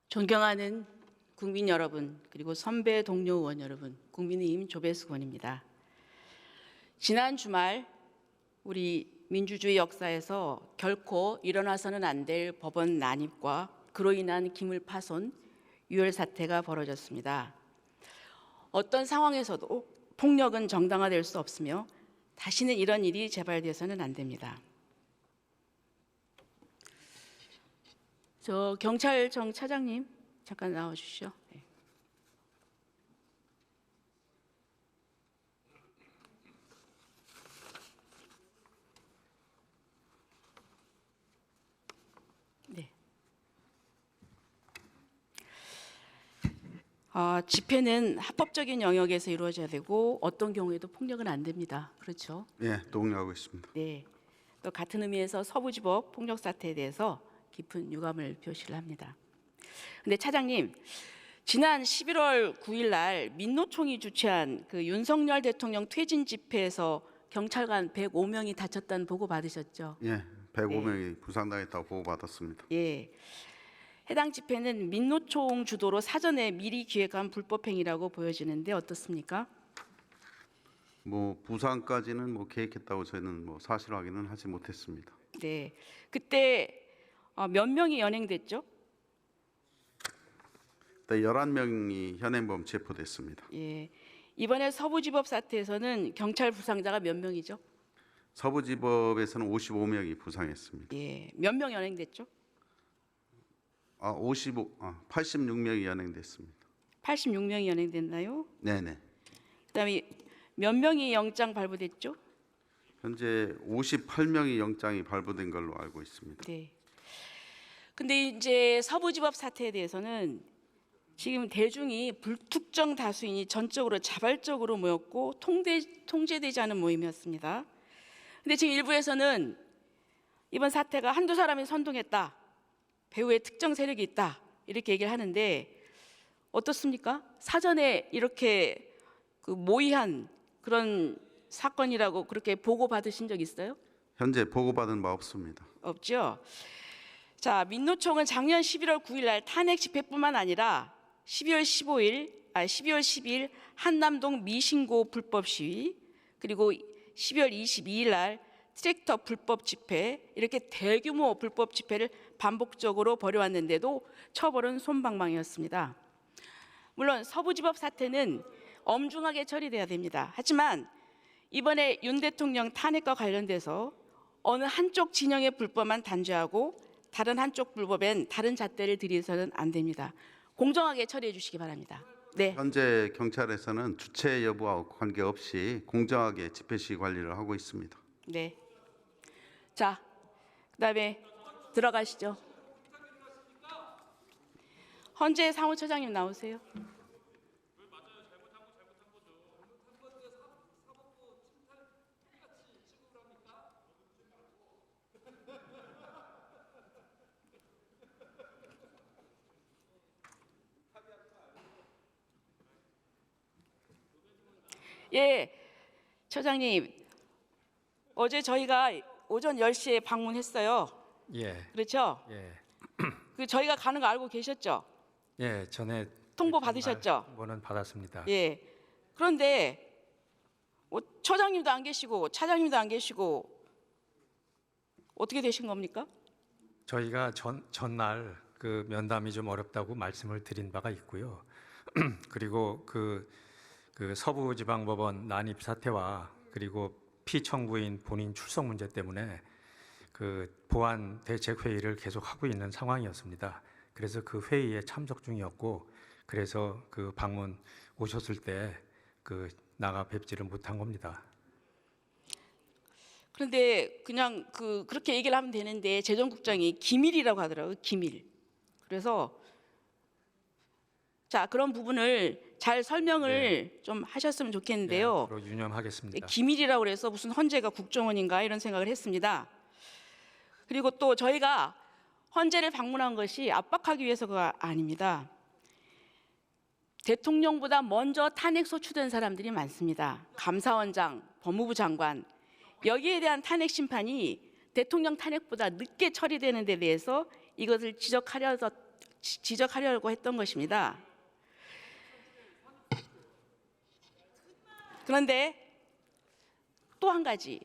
존경하는 국민 여러분, 그리고 선배 동료 의원 여러분, 국민의힘 조배수 의원입니다. 지난 주말 우리 민주주의 역사에서 결코 일어나서는 안 될 법원 난입과 그로 인한 기물 파손, 유혈 사태가 벌어졌습니다. 어떤 상황에서도 폭력은 정당화될 수 없으며 다시는 이런 일이 재발돼서는 안 됩니다. 저 경찰청 차장님 잠깐 나와 주시죠. 네. 네. 집회는 합법적인 영역에서 이루어져야 되고 어떤 경우에도 폭력은 안 됩니다. 그렇죠? 네, 동의하고 있습니다. 네. 또 같은 의미에서 서부지법 폭력 사태에 대해서 깊은 유감을 표시를 합니다. 근데 차장님, 지난 11월 9일 날 민노총이 주최한 그 윤석열 대통령 퇴진 집회에서 경찰관 105명이 다쳤다는 보고 받으셨죠? 예, 105명이 부상당했다고 보고받았습니다. 예. 해당 집회는 민노총 주도로 사전에 미리 기획한 불법 행위라고 보여지는데 어떻습니까? 부상까지는 계획했다고 저희는 사실 확인은 하지 못했습니다. 네. 그때 몇 명이 연행됐죠? 그때 11명이 현행범 체포됐습니다. 예. 이번에 서부지법 사태에서는 경찰 부상자가 몇 명이죠? 서부지법에서는 55명이 부상했습니다. 예. 몇 명 연행됐죠? 86명이 연행됐습니다. 86명이 연행됐나요? 네네. 그다음에 몇 명이 영장 발부됐죠? 현재 58명이 영장이 발부된 걸로 알고 있습니다. 네. 근데 이제 서부지법 사태에 대해서는 지금 대중이 불특정 다수인이 전적으로 자발적으로 모였고 통제되지 않은 모임이었습니다. 근데 지금 일부에서는 이번 사태가 한두 사람이 선동했다, 배후에 특정 세력이 있다 이렇게 얘기를 하는데 어떻습니까? 사전에 이렇게 모의한 그런 사건이라고 그렇게 보고받으신 적 있어요? 현재 보고받은 바 없습니다. 없죠. 자, 민노총은 작년 11월 9일 날 탄핵 집회뿐만 아니라 12월 12일 한남동 미신고 불법 시위, 그리고 12월 22일 날 트랙터 불법 집회, 이렇게 대규모 불법 집회를 반복적으로 벌여왔는데도 처벌은 솜방망이었습니다. 물론 서부지법 사태는 엄중하게 처리돼야 됩니다. 하지만 이번에 윤 대통령 탄핵과 관련돼서 어느 한쪽 진영의 불법만 단죄하고 다른 한쪽 불법엔 다른 잣대를 들이서는 안 됩니다. 공정하게 처리해 주시기 바랍니다. 네. 현재 경찰에서는 주체 여부와 관계없이 공정하게 집회 시위 관리를 하고 있습니다. 네. 자, 그다음에 들어가시죠. 헌재 사무처장님 나오세요. 예, 처장님, 어제 저희가 오전 10시에 방문했어요. 예. 그렇죠? 예. 저희가 가는 거 알고 계셨죠? 예, 전에 통보 받으셨죠? 통보는 받았습니다. 예. 그런데 처장님도 안 계시고 차장님도 안 계시고 어떻게 되신 겁니까? 저희가 전날 그 면담이 좀 어렵다고 말씀을 드린 바가 있고요. 그리고 그 서부지방법원 난입 사태와 그리고 피청구인 본인 출석 문제 때문에 그 보안 대책 회의를 계속 하고 있는 상황이었습니다. 그래서 그 회의에 참석 중이었고, 그래서 그 방문 오셨을 때 나가 뵙지를 못한 겁니다. 그런데 그냥 그렇게 얘기를 하면 되는데 재정국장이 기밀이라고 하더라고요. 기밀. 그래서 자, 그런 부분을 잘 설명을 좀 하셨으면 좋겠는데요. 네, 앞으로 유념하겠습니다. 기밀이라고 그래서 무슨 헌재가 국정원인가 이런 생각을 했습니다. 그리고 또 저희가 헌재를 방문한 것이 압박하기 위해서가 아닙니다. 대통령보다 먼저 탄핵 소추된 사람들이 많습니다. 감사원장, 법무부 장관, 여기에 대한 탄핵 심판이 대통령 탄핵보다 늦게 처리되는 데 대해서 이것을 지적하려고 했던 것입니다. 그런데 또 한 가지,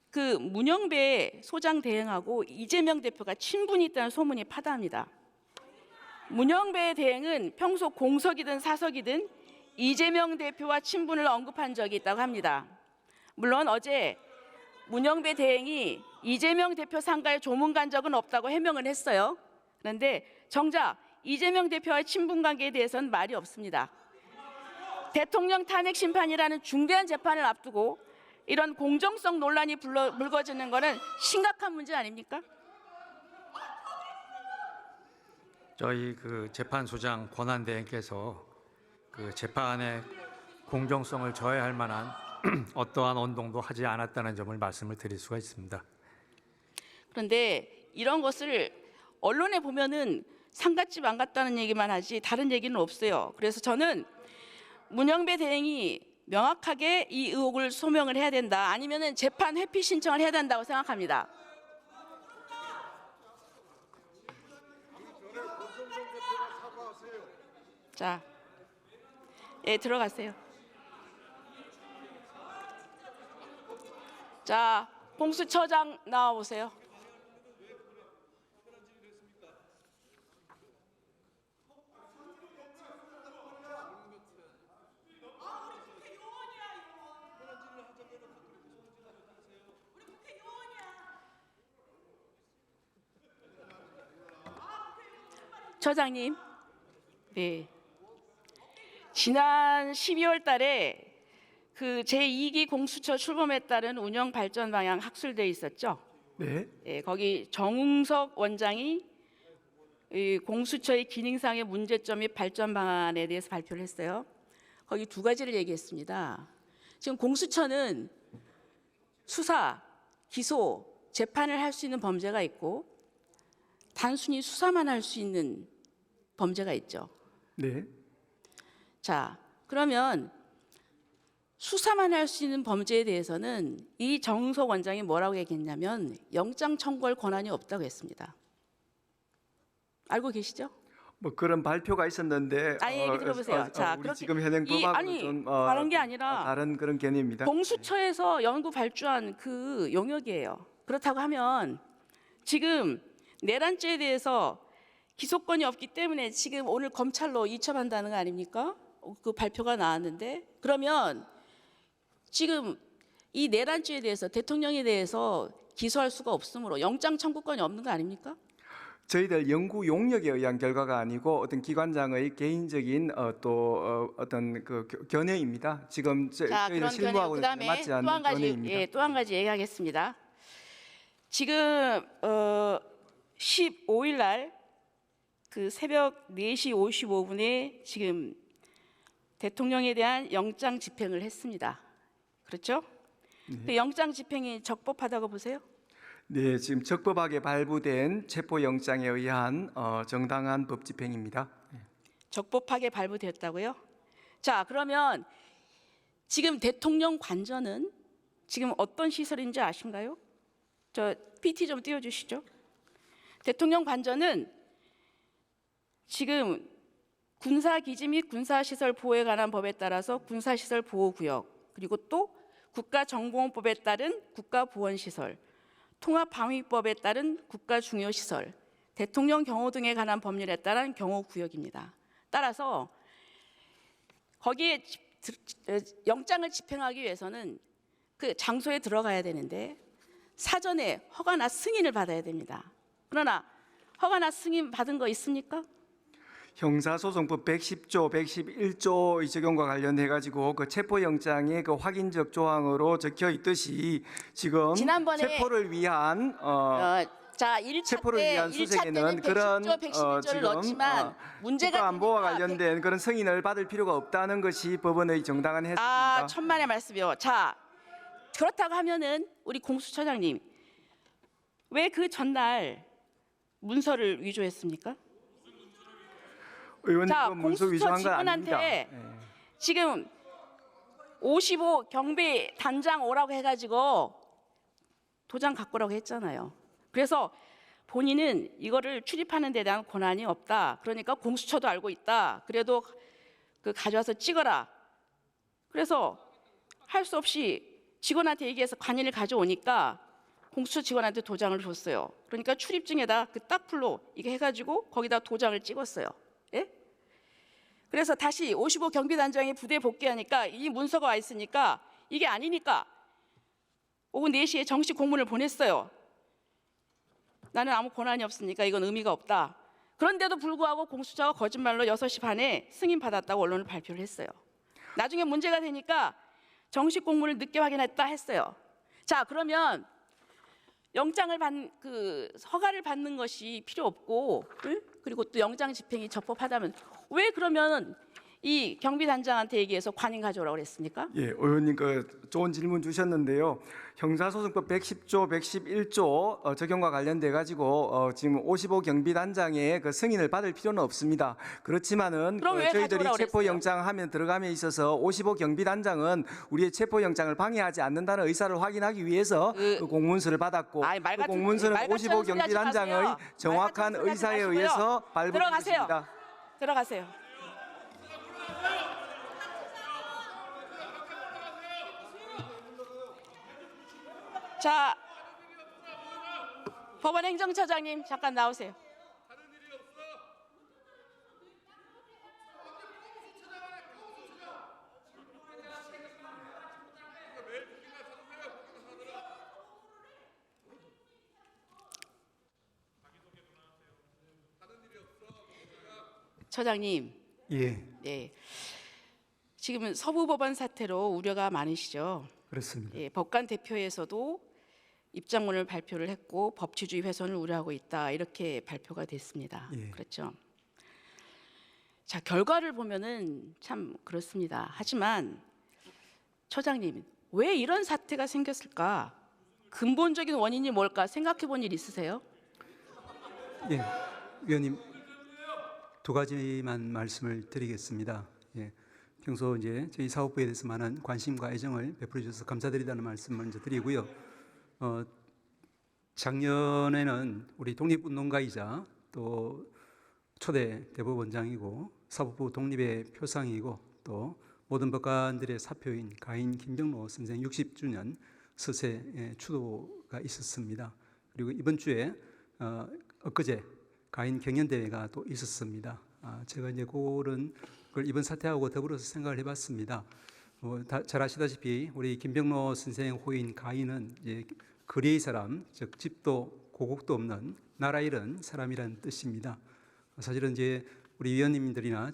그 문영배 소장 대행하고 이재명 대표가 친분이 있다는 소문이 파다합니다. 문영배 대행은 평소 공석이든 사석이든 이재명 대표와 친분을 언급한 적이 있다고 합니다. 물론 어제 문영배 대행이 이재명 대표 상가에 조문 간 적은 없다고 해명을 했어요. 그런데 정작 이재명 대표와의 친분 관계에 대해서는 말이 없습니다. 대통령 탄핵 심판이라는 중대한 재판을 앞두고 이런 공정성 논란이 불거지는 것은 심각한 문제 아닙니까? 저희 그 재판소장 권한대행께서 그 재판의 공정성을 저해할 만한 어떠한 언동도 하지 않았다는 점을 말씀을 드릴 수가 있습니다. 그런데 이런 것을 언론에 보면은 상갓집 안 갔다는 얘기만 하지 다른 얘기는 없어요. 그래서 저는 문영배 대행이 명확하게 이 의혹을 소명을 해야 된다. 아니면은 재판 회피 신청을 해야 된다고 생각합니다. 자, 예, 들어가세요. 자, 공수처장 나와 보세요. 처장님, 네. 지난 12월 달에 그 제2기 공수처 출범에 따른 운영 발전 방향 학술대회 있었죠? 네. 예, 거기 정웅석 원장이 이 공수처의 기능상의 문제점 및 발전 방안에 대해서 발표를 했어요. 거기 두 가지를 얘기했습니다. 지금 공수처는 수사, 기소, 재판을 할 수 있는 범죄가 있고 단순히 수사만 할 수 있는 범죄가 있죠. 네. 자, 그러면 수사만 할 수 있는 범죄에 대해서는 이 정웅석 원장이 뭐라고 얘기했냐면 영장 청구할 권한이 없다고 했습니다. 알고 계시죠? 뭐 그런 발표가 있었는데 얘기 들어보세요. 자, 우리 그렇게 지금 현행 법하고 좀 다른 게 아니라 다른 그런 개념입니다. 공수처에서 연구 발주한 그 용역이에요. 그렇다고 하면 지금 내란죄에 대해서 기소권이 없기 때문에 지금 오늘 검찰로 이첩한다는 거 아닙니까? 그 발표가 나왔는데 그러면 지금 이 내란죄에 대해서 대통령에 대해서 기소할 수가 없으므로 영장 청구권이 없는 거 아닙니까? 저희들 연구 용역에 의한 결과가 아니고 어떤 기관장의 개인적인 어떤 그 견해입니다. 지금 자, 저희들 그런 견해. 실무하고는 그다음에 맞지 또 한 않는 가지, 견해입니다. 예, 또 한 가지 얘기하겠습니다. 지금 15일 날 그 새벽 4시 55분에 지금 대통령에 대한 영장 집행을 했습니다. 그렇죠? 그 영장 집행이 적법하다고 보세요? 네, 지금 적법하게 발부된 체포영장에 의한 정당한 법 집행입니다. 적법하게 발부되었다고요? 자, 그러면 지금 대통령 관저는 지금 어떤 시설인지 아신가요? 저 PT 좀 띄워주시죠. 대통령 관저는 지금 군사기지 및 군사시설 보호에 관한 법에 따라서 군사시설 보호구역, 그리고 또 국가정보원법에 따른 국가보건시설, 통합방위법에 따른 국가중요시설, 대통령 경호 등에 관한 법률에 따른 경호구역입니다. 따라서 거기에 영장을 집행하기 위해서는 그 장소에 들어가야 되는데 사전에 허가나 승인을 받아야 됩니다. 그러나 허가나 승인 받은 거 있습니까? 형사소송법 110조, 111조 이 적용과 관련해 가지고 그 체포영장의 그 확인적 조항으로 적혀 있듯이 지금 지난번에 체포를 위한 자, 1차 체포를 위한 수색에는 그런 110조, 111조를 지금 넣었지만 문제가 국가안보와 되니까 관련된 그런 승인을 받을 필요가 없다는 것이 법원의 정당한 해석입니다. 천만의 말씀이요. 자, 그렇다고 하면은 우리 공수처장님 왜 그 전날 문서를 위조했습니까? 의원님 자, 그 문서 공수처 위조한 건 아닙니다. 직원한테 지금 55 경비 단장 오라고 해가지고 도장 갖고 오라고 했잖아요. 그래서 본인은 이거를 출입하는 데 대한 권한이 없다. 그러니까 공수처도 알고 있다. 그래도 그 가져와서 찍어라. 그래서 할 수 없이 직원한테 얘기해서 관인을 가져오니까 공수처 직원한테 도장을 줬어요. 그러니까 출입증에다 그 딱풀로 이게 해가지고 거기다 도장을 찍었어요. 예? 그래서 다시 55 경비단장이 부대에 복귀하니까 이 문서가 와 있으니까 이게 아니니까 오후 4시에 정식 공문을 보냈어요. 나는 아무 권한이 없으니까 이건 의미가 없다. 그런데도 불구하고 공수처가 거짓말로 6시 반에 승인받았다고 언론을 발표를 했어요. 나중에 문제가 되니까 정식 공문을 늦게 확인했다 했어요. 자, 그러면 영장을 허가를 받는 것이 필요 없고, 그리고 또 영장 집행이 적법하다면 왜 그러면 이 경비단장한테 얘기해서 관인 가져오라고 그랬습니까? 예, 의원님 좋은 질문 주셨는데요. 형사소송법 110조, 111조 적용과 관련돼 가지고 지금 55 경비단장의 그 승인을 받을 필요는 없습니다. 그렇지만은 그럼 왜 저희들이 가져오라고 체포영장 하면 들어감에 있어서 55 경비단장은 우리의 체포영장을 방해하지 않는다는 의사를 확인하기 위해서 그 공문서를 받았고 아이, 말 그 같은- 공문서는 말 같은 55 소리 하지 경비단장의 마세요. 정확한 말 같은 소리 하지 의사에 마시고요. 의해서 들어가세요. 발부됐습니다. 들어가세요. 자, 법원 행정처장님 잠깐 나오세요. 처장님, 예, 네. 지금은 서부법원 사태로 우려가 많으시죠. 그렇습니다. 예, 법관 대표에서도 입장문을 발표를 했고 법치주의 훼손을 우려하고 있다 이렇게 발표가 됐습니다. 예. 그렇죠. 자, 결과를 보면은 참 그렇습니다. 하지만 처장님, 왜 이런 사태가 생겼을까? 근본적인 원인이 뭘까 생각해 본 일 있으세요? 예, 위원님 두 가지만 말씀을 드리겠습니다. 예, 평소 이제 저희 사업부에 대해서 많은 관심과 애정을 베풀어 주셔서 감사드리다는 말씀 먼저 드리고요. 작년에는 우리 독립운동가이자 또 초대 대법원장이고 사법부 독립의 표상이고 또 모든 법관들의 사표인 가인 김병로 선생 60주년 서세 추도가 있었습니다. 그리고 이번 주에 엊그제 가인 경연대회가 또 있었습니다. 제가 이제 그걸 이번 사태하고 더불어서 생각을 해봤습니다. 잘 아시다시피 우리 김병로 선생 호인 가인은 이제 거리의 사람, 즉 집도 고국도 없는 나라 잃은 사람이라는 뜻입니다. 사실은 이제 우리 위원님들이나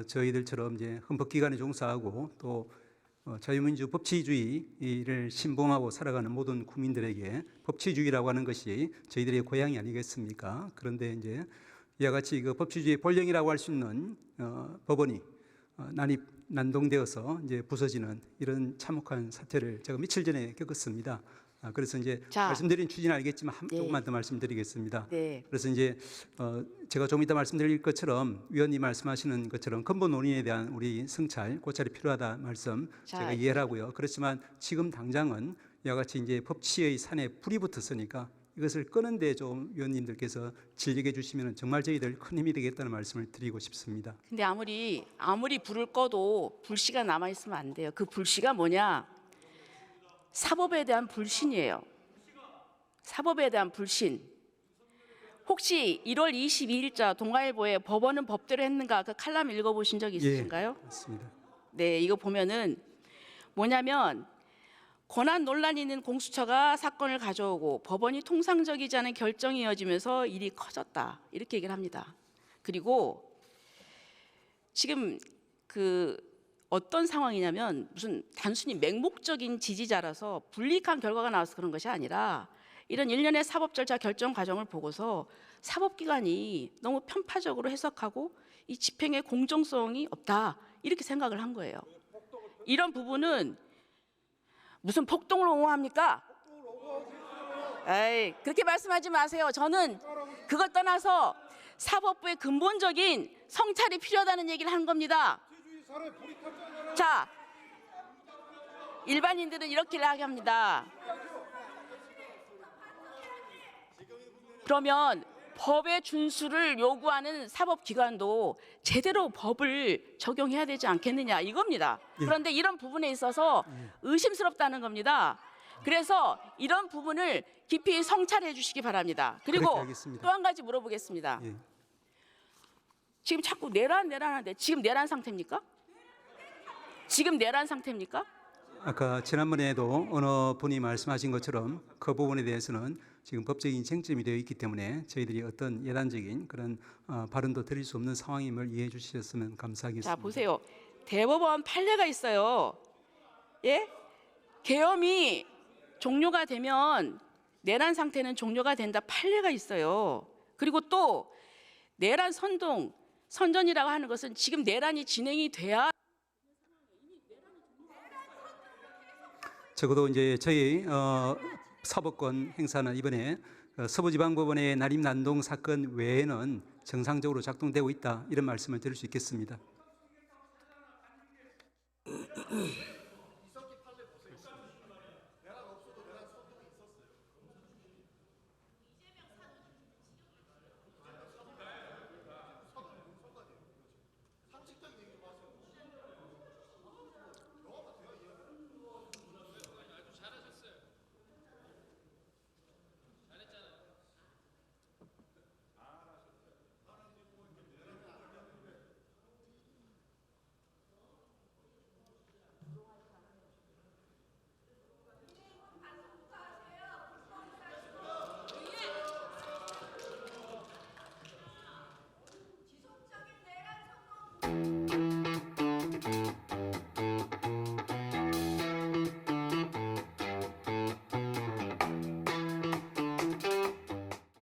저희들처럼 이제 헌법기관에 종사하고 또 자유민주 법치주의를 신봉하고 살아가는 모든 국민들에게 법치주의라고 하는 것이 저희들의 고향이 아니겠습니까? 그런데 이제 이와 같이 그 법치주의 본령이라고 할 수 있는 법원이 난동되어서 이제 부서지는 이런 참혹한 사태를 제가 며칠 전에 겪었습니다. 그래서 이제 자, 말씀드린 취지는 알겠지만 네. 조금만 더 말씀드리겠습니다. 네. 그래서 이제 제가 좀 이따 말씀드릴 것처럼 위원님 말씀하시는 것처럼 근본 원인에 대한 우리 성찰, 고찰이 필요하다 말씀 자, 제가 이해를 하고요. 그렇지만 지금 당장은 이와 같이 이제 법치의 산에 불이 붙었으니까 이것을 끄는데 좀 위원님들께서 진력해 주시면 정말 저희들 큰 힘이 되겠다는 말씀을 드리고 싶습니다. 근데 아무리 불을 꺼도 불씨가 남아 있으면 안 돼요. 그 불씨가 뭐냐? 사법에 대한 불신이에요. 사법에 대한 불신. 혹시 1월 22일자 동아일보에 법원은 법대로 했는가 그 칼럼 읽어보신 적 있으신가요? 맞습니다. 네, 이거 보면은 뭐냐면 권한 논란이 있는 공수처가 사건을 가져오고 법원이 통상적이지 않은 결정이 이어지면서 일이 커졌다 이렇게 얘기를 합니다. 그리고 지금 어떤 상황이냐면 무슨 단순히 맹목적인 지지자라서 불이익한 결과가 나와서 그런 것이 아니라 이런 일련의 사법 절차 결정 과정을 보고서 사법기관이 너무 편파적으로 해석하고 이 집행의 공정성이 없다 이렇게 생각을 한 거예요. 이런 부분은 무슨 폭동을 옹호합니까? 에이, 그렇게 말씀하지 마세요. 저는 그걸 떠나서 사법부의 근본적인 성찰이 필요하다는 얘기를 하는 겁니다. 자, 일반인들은 이렇게 이야기합니다. 그러면 법의 준수를 요구하는 사법기관도 제대로 법을 적용해야 되지 않겠느냐 이겁니다. 예. 그런데 이런 부분에 있어서 의심스럽다는 겁니다. 그래서 이런 부분을 깊이 성찰해 주시기 바랍니다. 그리고 그렇게 하겠습니다. 또 한 가지 물어보겠습니다. 예. 지금 자꾸 내란하는데 지금 내란 상태입니까? 지금 내란 상태입니까? 아까 지난번에도 어느 분이 말씀하신 것처럼 그 부분에 대해서는 지금 법적인 쟁점이 되어 있기 때문에 저희들이 어떤 예단적인 그런 발언도 드릴 수 없는 상황임을 이해해 주셨으면 감사하겠습니다. 자 보세요. 대법원 판례가 있어요. 예? 계엄이 종료가 되면 내란 상태는 종료가 된다 판례가 있어요. 그리고 또 내란 선전이라고 하는 것은 지금 내란이 진행이 돼야 적어도 이제 저희 사법권 행사는 이번에 서부지방법원의 난임 난동 사건 외에는 정상적으로 작동되고 있다 이런 말씀을 드릴 수 있겠습니다.